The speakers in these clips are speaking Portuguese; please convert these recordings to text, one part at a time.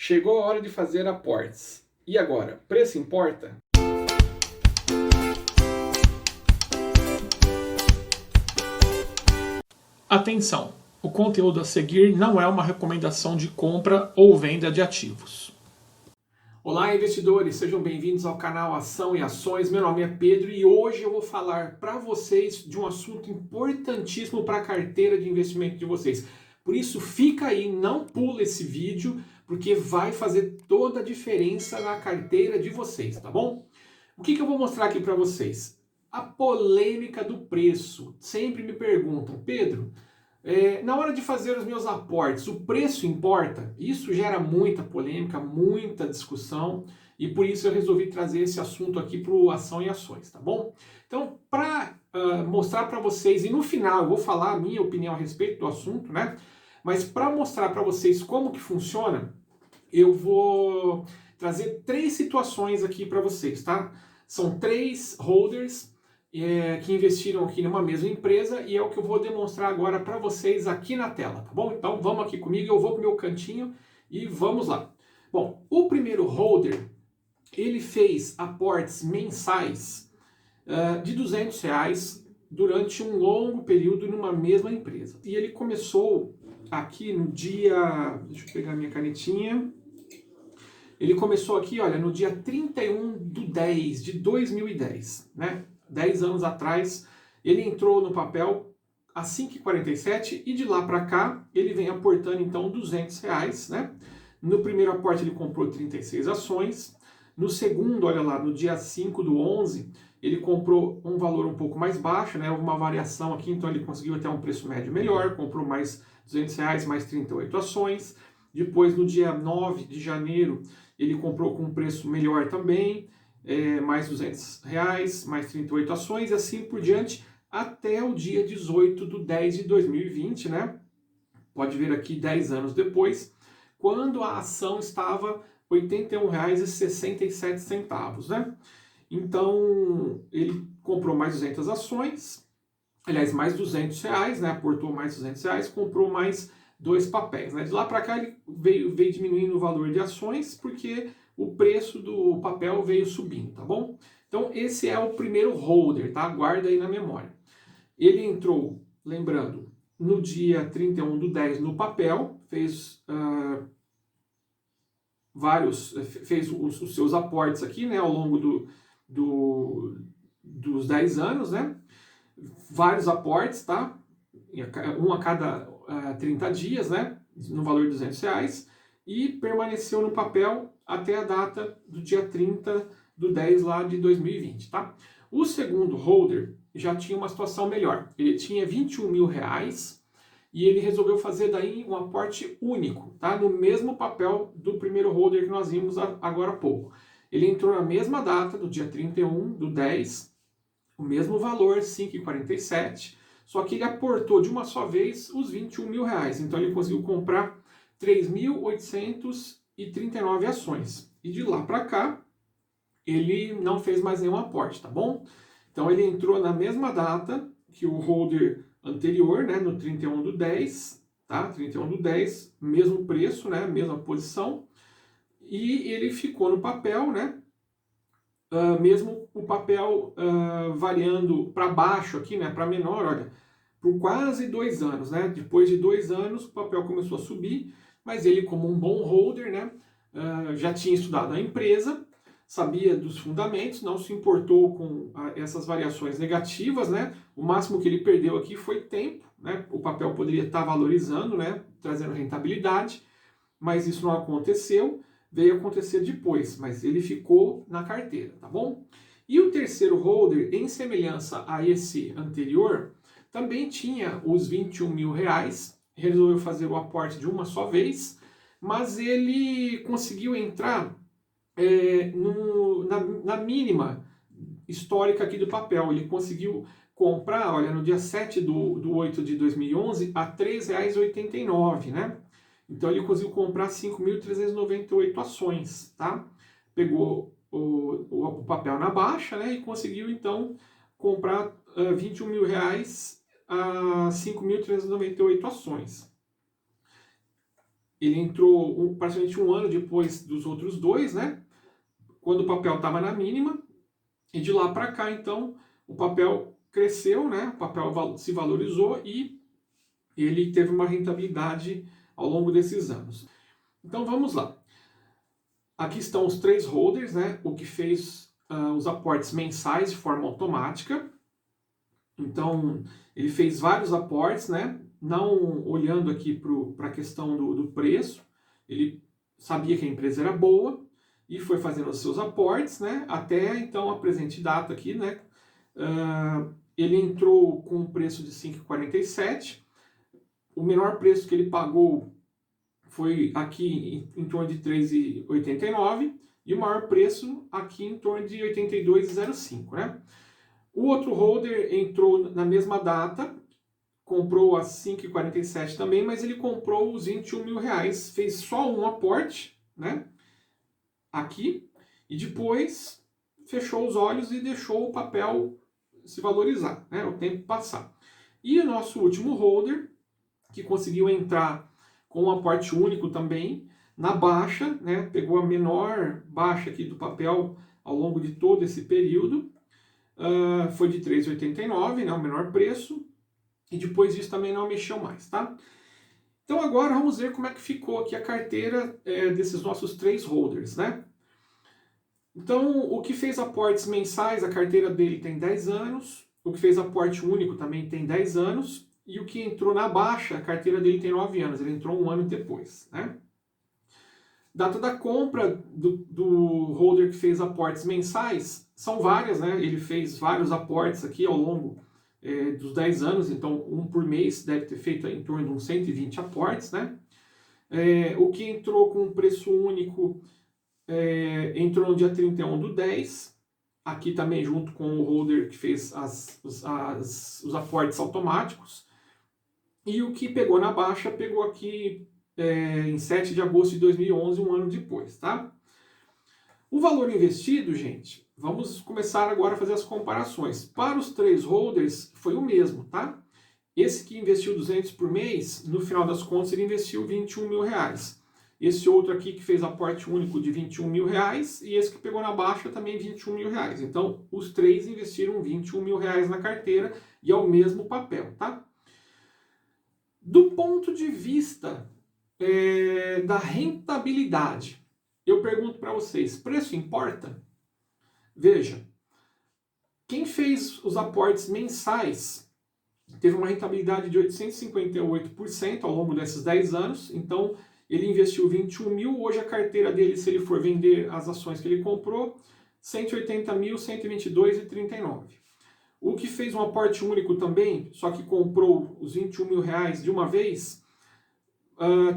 Chegou a hora de fazer aportes. E agora, preço importa? Atenção! O conteúdo a seguir não é uma recomendação de compra ou venda de ativos. Olá, investidores! Sejam bem-vindos ao canal Ação e Ações. Meu nome é Pedro e hoje eu vou falar para vocês de um assunto importantíssimo para a carteira de investimento de vocês. Por isso, fica aí, não pula esse vídeo, porque vai fazer toda a diferença na carteira de vocês, tá bom? O que eu vou mostrar aqui para vocês? A polêmica do preço. Sempre me perguntam, Pedro, na hora de fazer os meus aportes, o preço importa? Isso gera muita polêmica, muita discussão, e por isso eu resolvi trazer esse assunto aqui para o Ação e Ações, tá bom? Então, para mostrar para vocês, e no final eu vou falar a minha opinião a respeito do assunto, né? Mas para mostrar para vocês como que funciona, eu vou trazer 3 situações aqui para vocês, tá? São 3 holders que investiram aqui numa mesma empresa e é o que eu vou demonstrar agora para vocês aqui na tela, tá bom? Então vamos aqui comigo, eu vou pro meu cantinho e vamos lá. Bom, o primeiro holder, ele fez aportes mensais de R$200 durante um longo período numa mesma empresa. E ele começou aqui no dia... Deixa eu pegar minha canetinha. Ele começou aqui, olha, no dia 31/10 de 2010, né? 10 anos atrás, ele entrou no papel a 5,47 e de lá para cá ele vem aportando então R$200, né? No primeiro aporte ele comprou 36 ações, no segundo, olha lá, no dia 5/11, ele comprou um valor um pouco mais baixo, né? Houve uma variação aqui, então ele conseguiu até um preço médio melhor, comprou mais R$200, mais 38 ações. Depois, no dia 9 de janeiro, ele comprou com um preço melhor também, mais R$200, mais 38 ações, e assim por diante, até o dia 18/10 de 2020, né? Pode ver aqui 10 anos depois, quando a ação estava R$ 81,67, né? Então, ele comprou mais 200 ações, aliás, mais R$200, né? Aportou mais R$200, comprou mais 2 papéis, né? De lá para cá ele veio diminuindo o valor de ações porque o preço do papel veio subindo, tá bom? Então esse é o primeiro holder, tá? Guarda aí na memória. Ele entrou, lembrando, no dia 31/10 no papel, fez fez os seus aportes aqui, né? Ao longo dos 10 anos, né? Vários aportes, tá? Um a cada 30 dias, né? No valor de R$200, e permaneceu no papel até a data do dia 30/10 lá de 2020, tá? O segundo holder já tinha uma situação melhor. Ele tinha R$21 mil e ele resolveu fazer daí um aporte único, tá? No mesmo papel do primeiro holder que nós vimos agora há pouco. Ele entrou na mesma data, do dia 31/10, o mesmo valor, 5,47, só que ele aportou de uma só vez os R$21 mil. Então ele conseguiu comprar 3.839 ações. E de lá para cá, ele não fez mais nenhum aporte, tá bom? Então ele entrou na mesma data que o holder anterior, né, no 31/10, tá? 31/10, mesmo preço, né, mesma posição. E ele ficou no papel, né? Mesmo o papel variando para baixo aqui, né, para menor, olha, por quase 2 anos, né? Depois de 2 anos o papel começou a subir, mas ele, como um bom holder, né, já tinha estudado a empresa, sabia dos fundamentos, não se importou com essas variações negativas, né? O máximo que ele perdeu aqui foi tempo, né? O papel poderia estar valorizando, né, trazendo rentabilidade, mas isso não aconteceu. Veio acontecer depois, mas ele ficou na carteira, tá bom? E o terceiro holder, em semelhança a esse anterior, também tinha os R$21 mil, resolveu fazer o aporte de uma só vez, mas ele conseguiu entrar na mínima histórica aqui do papel. Ele conseguiu comprar, olha, no dia 7/8 de 2011, a R$3,89, né? Então ele conseguiu comprar 5.398 ações, tá? Pegou o papel na baixa, né? E conseguiu então comprar R$21 mil a 5.398 ações. ele entrou praticamente um ano depois dos outros dois, né? Quando o papel estava na mínima, e de lá para cá, então, o papel cresceu, né? O papel se valorizou e ele teve uma rentabilidade ao longo desses anos. Então vamos lá. Aqui estão os três holders, né? O que fez os aportes mensais de forma automática. Então, ele fez vários aportes, né? Não olhando aqui para a questão do preço. Ele sabia que a empresa era boa e foi fazendo os seus aportes, né? Até então a presente data aqui, né? Ele entrou com um preço de 5,47. O menor preço que ele pagou foi aqui em torno de 3,89 e o maior preço aqui em torno de 82,05, né? O outro holder entrou na mesma data, comprou a 5,47 também, mas ele comprou os 21 mil reais, fez só um aporte, né? Aqui, e depois fechou os olhos e deixou o papel se valorizar, né? O tempo passar. E o nosso último holder, que conseguiu entrar com um aporte único também, na baixa, né? Pegou a menor baixa aqui do papel ao longo de todo esse período, foi de 3,89, né? O menor preço, e depois disso também não mexeu mais, tá? Então agora vamos ver como é que ficou aqui a carteira desses nossos três holders, né? Então, o que fez aportes mensais, a carteira dele tem 10 anos, o que fez aporte único também tem 10 anos, e o que entrou na baixa, a carteira dele tem 9 anos, ele entrou um ano depois, né? Data da compra do holder que fez aportes mensais, são várias, né? Ele fez vários aportes aqui ao longo dos 10 anos, então um por mês, deve ter feito em torno de uns 120 aportes, né? O que entrou com preço único entrou no dia 31/10, aqui também junto com o holder que fez os aportes automáticos, e o que pegou na baixa, pegou aqui em 7 de agosto de 2011, um ano depois, tá? O valor investido, gente, vamos começar agora a fazer as comparações. Para os três holders, foi o mesmo, tá? Esse que investiu 200 por mês, no final das contas, ele investiu 21 mil reais. Esse outro aqui que fez aporte único de 21 mil reais, e esse que pegou na baixa também 21 mil reais. Então, os três investiram 21 mil reais na carteira e é o mesmo papel, tá? Do ponto de vista da rentabilidade, eu pergunto para vocês, preço importa? Veja, quem fez os aportes mensais teve uma rentabilidade de 858% ao longo desses 10 anos, então ele investiu 21 mil, hoje a carteira dele, se ele for vender as ações que ele comprou, 180.122,39. O que fez um aporte único também, só que comprou os 21 mil reais de uma vez,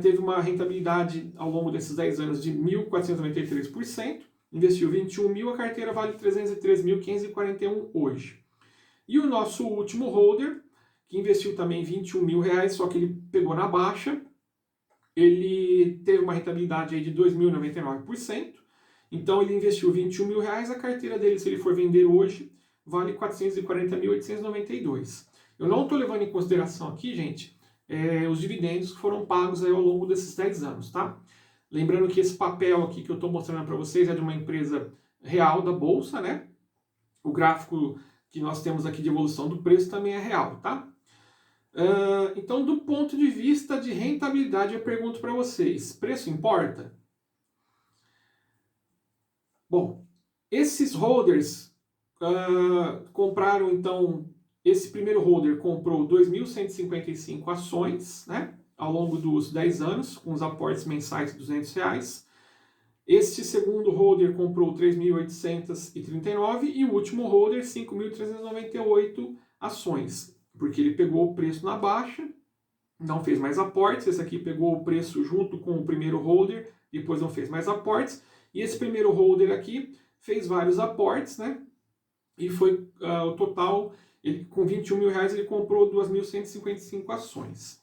teve uma rentabilidade ao longo desses 10 anos de 1.493%, investiu 21 mil, a carteira vale 303.541 hoje. E o nosso último holder, que investiu também 21 mil reais, só que ele pegou na baixa, ele teve uma rentabilidade aí de 2.099%, então ele investiu 21 mil reais, a carteira dele, se ele for vender hoje, vale 440.892. Eu não estou levando em consideração aqui, gente, os dividendos que foram pagos aí ao longo desses 10 anos, tá? Lembrando que esse papel aqui que eu estou mostrando para vocês é de uma empresa real da Bolsa, né? O gráfico que nós temos aqui de evolução do preço também é real, tá? Então, do ponto de vista de rentabilidade, eu pergunto para vocês, preço importa? Bom, esses holders compraram, então, esse primeiro holder comprou 2.155 ações, né, ao longo dos 10 anos, com os aportes mensais de 200 reais. Este segundo holder comprou 3.839 e o último holder 5.398 ações, porque ele pegou o preço na baixa, não fez mais aportes. Esse aqui pegou o preço junto com o primeiro holder, depois não fez mais aportes. E esse primeiro holder aqui fez vários aportes, né? E foi o total, com 21 mil reais ele comprou 2.155 ações.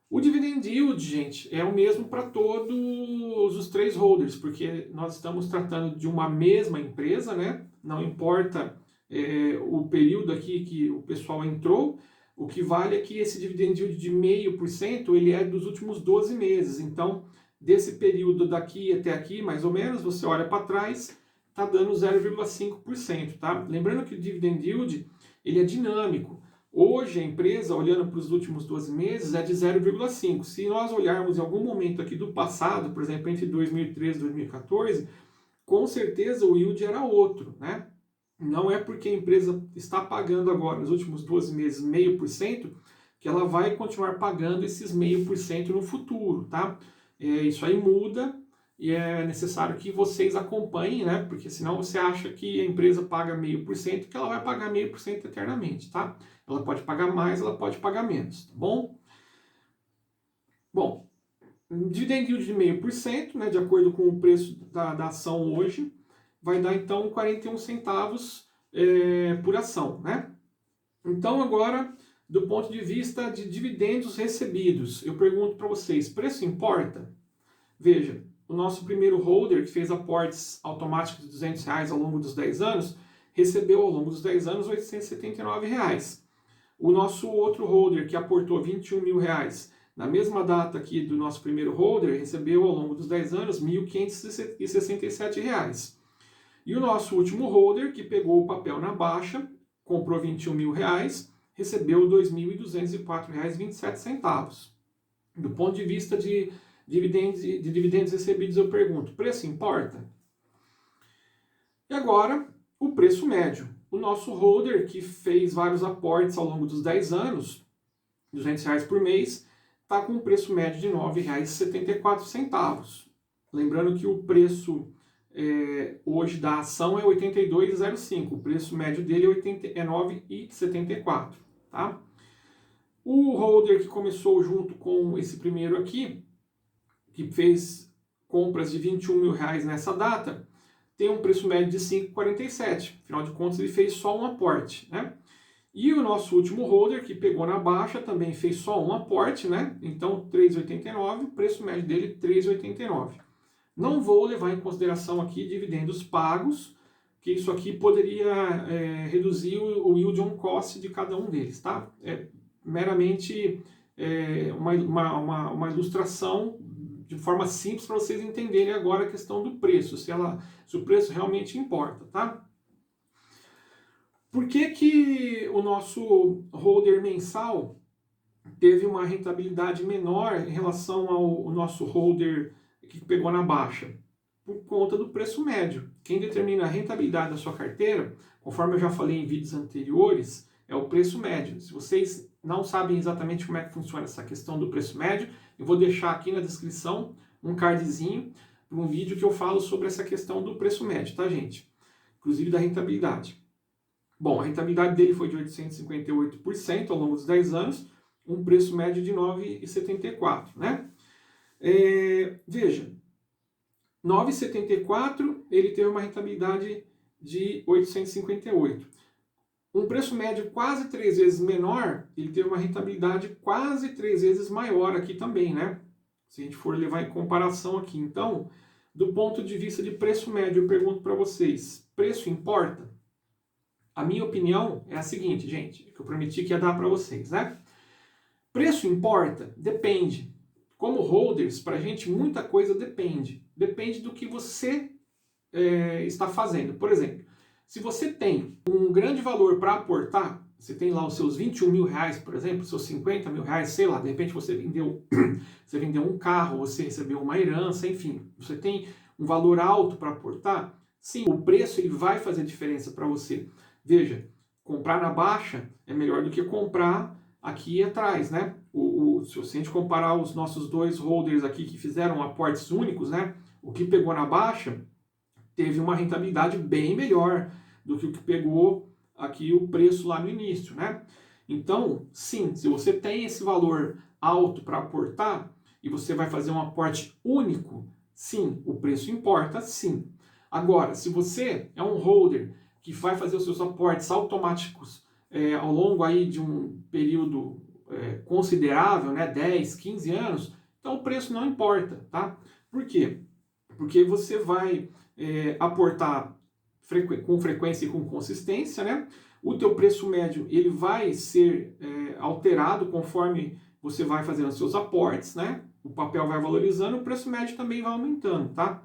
O dividend yield, gente, é o mesmo para todos os três holders, porque nós estamos tratando de uma mesma empresa, né? Não importa o período aqui que o pessoal entrou, O que vale é que esse dividend yield de 0,5% ele é dos últimos 12 meses. Então, desse período daqui até aqui, mais ou menos, você olha para trás, está dando 0,5%. Tá? Lembrando que o dividend yield ele é dinâmico. Hoje a empresa, olhando para os últimos 12 meses, é de 0,5%. Se nós olharmos em algum momento aqui do passado, por exemplo, entre 2013 e 2014, com certeza o yield era outro, né? Não é porque a empresa está pagando agora, nos últimos 12 meses, 0,5%, que ela vai continuar pagando esses 0,5% no futuro, tá? Isso aí muda e é necessário que vocês acompanhem, né? Porque senão você acha que a empresa paga 0,5%, que ela vai pagar 0,5% eternamente, tá? Ela pode pagar mais, ela pode pagar menos, tá bom? Bom, dividend yield de 0,5%, né, de acordo com o preço da ação hoje, vai dar então 41 centavos por ação, né? Então agora, do ponto de vista de dividendos recebidos, eu pergunto para vocês, preço importa? Veja, o nosso primeiro holder, que fez aportes automáticos de R$200 ao longo dos 10 anos, recebeu ao longo dos 10 anos R$ 879. O nosso outro holder, que aportou R$21 mil, na mesma data aqui do nosso primeiro holder, recebeu ao longo dos 10 anos R$ 1.567. E o nosso último holder, que pegou o papel na baixa, comprou R$21 mil, recebeu R$ 2.204,27. Do ponto de vista de dividendos recebidos, eu pergunto, preço importa? E agora, o preço médio. O nosso holder, que fez vários aportes ao longo dos 10 anos, R$200 por mês, está com um preço médio de R$ 9,74. Lembrando que o preço hoje da ação é 82,05. O preço médio dele é 9,74. Tá? O holder que começou junto com esse primeiro aqui, que fez compras de R$21 mil nessa data, tem um preço médio de 5,47. Afinal de contas, ele fez só um aporte, né? E o nosso último holder, que pegou na baixa, também fez só um aporte, né? Então, 3,89, o preço médio dele, 3,89. Não vou levar em consideração aqui dividendos pagos, que isso aqui poderia reduzir o yield on cost de cada um deles, tá? É meramente uma ilustração de forma simples para vocês entenderem agora a questão do preço, se o preço realmente importa, tá? Por que o nosso holder mensal teve uma rentabilidade menor em relação ao nosso holder que pegou na baixa? Por conta do preço médio. Quem determina a rentabilidade da sua carteira, conforme eu já falei em vídeos anteriores, é o preço médio. Se vocês não sabem exatamente como é que funciona essa questão do preço médio, eu vou deixar aqui na descrição um cardzinho para um vídeo que eu falo sobre essa questão do preço médio, tá, gente? Inclusive da rentabilidade. Bom, a rentabilidade dele foi de 858% ao longo dos 10 anos, um preço médio de 9,74, né? Veja, 9,74 ele teve uma rentabilidade de 858. Um preço médio quase 3 vezes menor, ele teve uma rentabilidade quase 3 vezes maior aqui também, né? Se a gente for levar em comparação aqui. Então, do ponto de vista de preço médio, eu pergunto para vocês, preço importa? A minha opinião é a seguinte, gente, que eu prometi que ia dar para vocês, né? Preço importa? Depende. Como holders, para a gente muita coisa depende. Depende do que você está fazendo. Por exemplo, se você tem um grande valor para aportar, você tem lá os seus 21 mil reais, por exemplo, os seus 50 mil reais, sei lá, de repente você vendeu um carro, você recebeu uma herança, enfim, você tem um valor alto para aportar, sim, o preço ele vai fazer diferença para você. Veja, comprar na baixa é melhor do que comprar aqui atrás, né? Se a gente comparar os nossos dois holders aqui que fizeram aportes únicos, né? O que pegou na baixa teve uma rentabilidade bem melhor do que o que pegou aqui o preço lá no início, né? Então, sim, se você tem esse valor alto para aportar e você vai fazer um aporte único, sim, o preço importa, sim. Agora, se você é um holder que vai fazer os seus aportes automáticos ao longo aí de um período considerável, né, 10, 15 anos, então o preço não importa, tá? Por quê? Porque você vai aportar com frequência e com consistência, né? O teu preço médio ele vai ser alterado conforme você vai fazendo os seus aportes, né? O papel vai valorizando, o preço médio também vai aumentando, tá?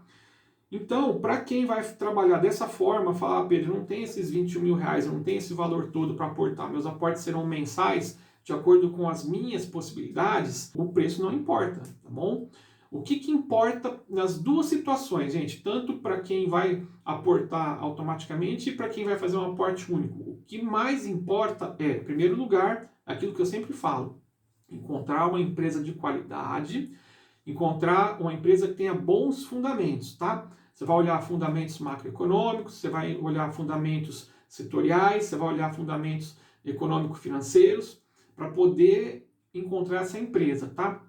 Então, para quem vai trabalhar dessa forma, falar, Pedro, não tem esses 21 mil reais, não tem esse valor todo para aportar, meus aportes serão mensais, de acordo com as minhas possibilidades, o preço não importa, tá bom? O que importa nas duas situações, gente, tanto para quem vai aportar automaticamente e para quem vai fazer um aporte único. O que mais importa é, em primeiro lugar, aquilo que eu sempre falo, encontrar uma empresa de qualidade, encontrar uma empresa que tenha bons fundamentos, tá? Você vai olhar fundamentos macroeconômicos, você vai olhar fundamentos setoriais, você vai olhar fundamentos econômico-financeiros para poder encontrar essa empresa, tá?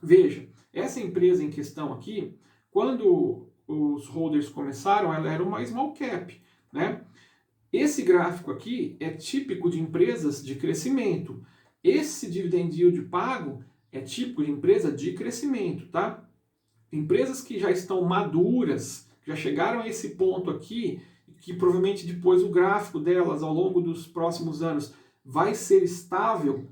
Veja, essa empresa em questão aqui, quando os holders começaram, ela era uma small cap, né? Esse gráfico aqui é típico de empresas de crescimento. Esse dividend yield pago é típico de empresa de crescimento, tá? Empresas que já estão maduras, que já chegaram a esse ponto aqui, que provavelmente depois o gráfico delas ao longo dos próximos anos vai ser estável,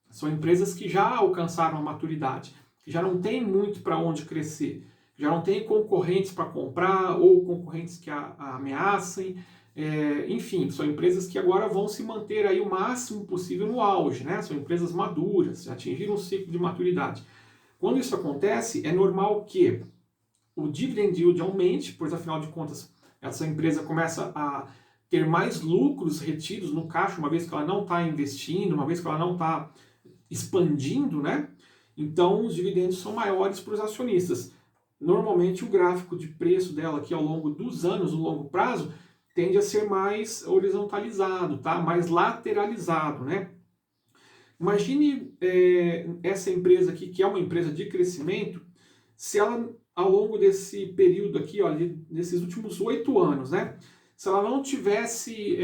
são empresas que já alcançaram a maturidade, que já não tem muito para onde crescer, já não tem concorrentes para comprar ou concorrentes que a ameacem, enfim, são empresas que agora vão se manter aí o máximo possível no auge, né? São empresas maduras, atingiram um ciclo de maturidade. Quando isso acontece, é normal que o dividend yield aumente, pois afinal de contas essa empresa começa a ter mais lucros retidos no caixa, uma vez que ela não está investindo, uma vez que ela não está expandindo, né? Então os dividendos são maiores para os acionistas. Normalmente o gráfico de preço dela aqui ao longo dos anos, no longo prazo, tende a ser mais horizontalizado, tá? Mais lateralizado, né? Imagine essa empresa aqui, que é uma empresa de crescimento, se ela, ao longo desse período aqui, ó, desses últimos 8 anos, né? Se ela não tivesse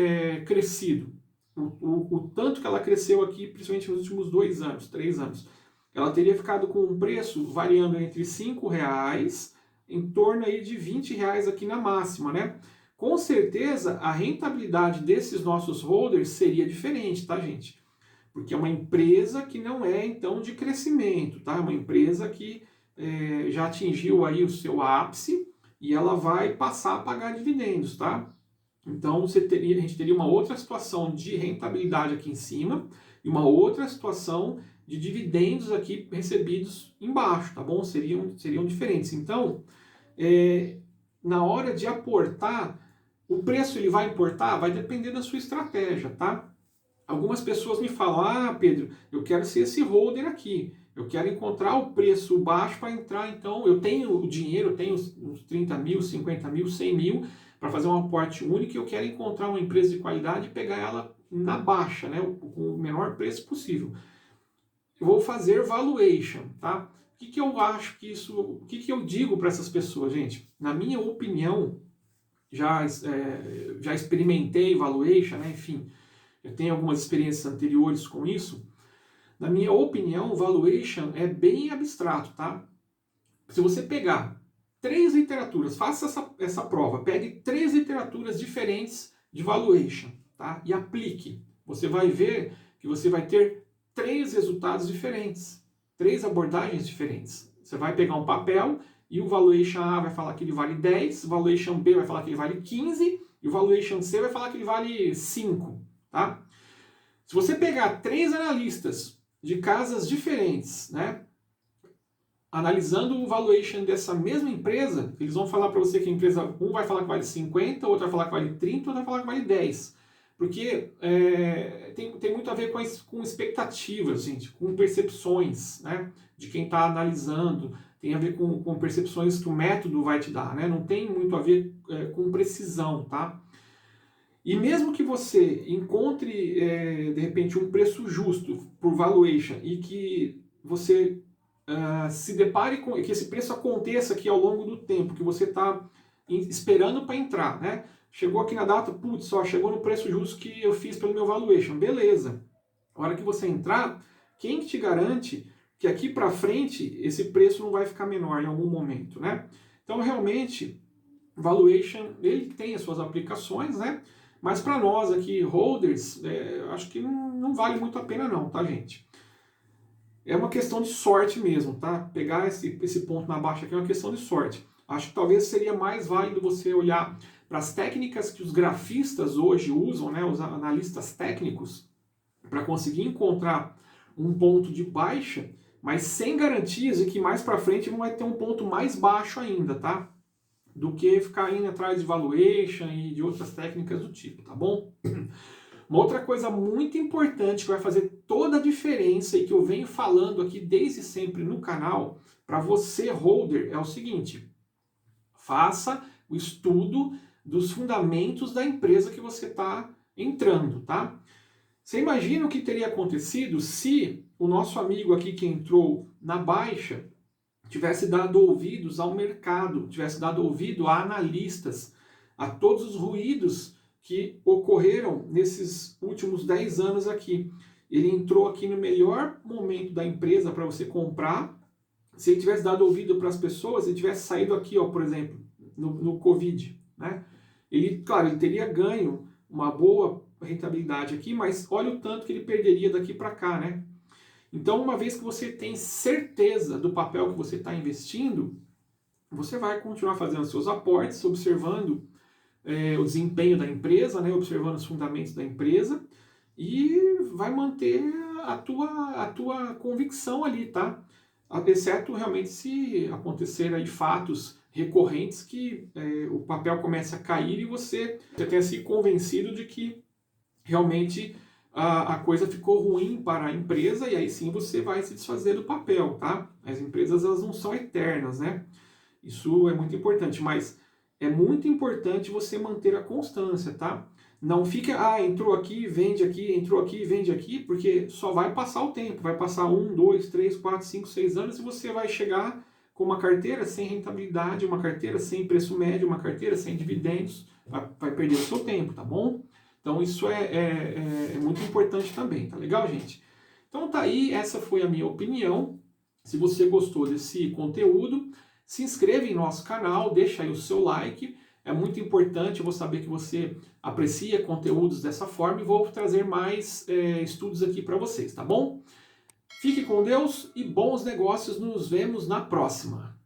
crescido, o tanto que ela cresceu aqui, principalmente nos últimos 2 anos, 3 anos, ela teria ficado com um preço variando entre R$5, em torno aí de R$20 aqui na máxima, né? Com certeza, a rentabilidade desses nossos holders seria diferente, tá, gente? Porque é uma empresa que não é, então, de crescimento, tá? É uma empresa que já atingiu aí o seu ápice e ela vai passar a pagar dividendos, tá? Então, a gente teria uma outra situação de rentabilidade aqui em cima e uma outra situação de dividendos aqui recebidos embaixo, tá bom? Seriam diferentes. Então, na hora de aportar, o preço ele vai importar? Vai depender da sua estratégia, tá? Algumas pessoas me falam, Pedro, eu quero ser esse holder aqui, eu quero encontrar o preço baixo para entrar, então eu tenho o dinheiro, eu tenho uns 30 mil, 50 mil, 100 mil para fazer um aporte único e eu quero encontrar uma empresa de qualidade e pegar ela na baixa, né, com o menor preço possível. Eu vou fazer valuation, tá? O que eu acho que isso, o que eu digo para essas pessoas, gente? Na minha opinião, já experimentei valuation, né, enfim, eu tenho algumas experiências anteriores com isso. Na minha opinião, valuation é bem abstrato, tá? Se você pegar 3 literaturas, faça essa prova, pegue 3 literaturas diferentes de valuation, tá? E aplique. Você vai ver que você vai ter 3 resultados diferentes, 3 abordagens diferentes. Você vai pegar um papel e o valuation A vai falar que ele vale 10, o valuation B vai falar que ele vale 15 e o valuation C vai falar que ele vale 5. Tá? Se você pegar 3 analistas de casas diferentes, né, analisando o valuation dessa mesma empresa, eles vão falar para você que a empresa, um vai falar que vale 50, outro vai falar que vale 30, outro vai falar que vale 10. Porque tem muito a ver com expectativas, gente, com percepções, né, de quem está analisando, tem a ver com percepções que o método vai te dar, né, não tem muito a ver com precisão, tá? E mesmo que você encontre, de repente, um preço justo por valuation e que você se depare com que esse preço aconteça aqui ao longo do tempo, que você está esperando para entrar, né? Chegou aqui na data, putz, só chegou no preço justo que eu fiz pelo meu valuation, beleza. A hora que você entrar, quem te garante que aqui para frente esse preço não vai ficar menor em algum momento, né? Então, realmente, valuation, ele tem as suas aplicações, né? Mas para nós aqui, holders, acho que não vale muito a pena não, tá, gente? É uma questão de sorte mesmo, tá? Pegar esse ponto na baixa aqui é uma questão de sorte. Acho que talvez seria mais válido você olhar para as técnicas que os grafistas hoje usam, né, os analistas técnicos, para conseguir encontrar um ponto de baixa, mas sem garantias de que mais para frente vai ter um ponto mais baixo ainda, tá? Do que ficar indo atrás de valuation e de outras técnicas do tipo, tá bom? Uma outra coisa muito importante que vai fazer toda a diferença e que eu venho falando aqui desde sempre no canal, para você holder, é o seguinte: faça o estudo dos fundamentos da empresa que você está entrando, tá? Você imagina o que teria acontecido se o nosso amigo aqui que entrou na baixa tivesse dado ouvidos ao mercado, tivesse dado ouvido a analistas, a todos os ruídos que ocorreram nesses últimos 10 anos aqui. Ele entrou aqui no melhor momento da empresa para você comprar. Se ele tivesse dado ouvido para as pessoas, ele tivesse saído aqui, ó, por exemplo, no Covid, né? Ele, claro, ele teria ganho uma boa rentabilidade aqui, mas olha o tanto que ele perderia daqui para cá, né? Então, uma vez que você tem certeza do papel que você está investindo, você vai continuar fazendo seus aportes, observando o desempenho da empresa, né, observando os fundamentos da empresa e vai manter a tua convicção ali, tá? Exceto realmente se acontecer aí fatos recorrentes que o papel começa a cair e você tenha se convencido de que realmente a coisa ficou ruim para a empresa e aí sim você vai se desfazer do papel, tá? As empresas elas não são eternas, né? Isso é muito importante, mas é muito importante você manter a constância, tá? Não fica, entrou aqui, vende aqui, entrou aqui, vende aqui, porque só vai passar o tempo, vai passar 1, 2, 3, 4, 5, 6 anos e você vai chegar com uma carteira sem rentabilidade, uma carteira sem preço médio, uma carteira sem dividendos, vai perder o seu tempo, tá bom? Então isso é muito importante também, tá legal, gente? Então tá aí, essa foi a minha opinião. Se você gostou desse conteúdo, se inscreva em nosso canal, deixa aí o seu like. É muito importante, eu vou saber que você aprecia conteúdos dessa forma e vou trazer mais estudos aqui para vocês, tá bom? Fique com Deus e bons negócios, nos vemos na próxima.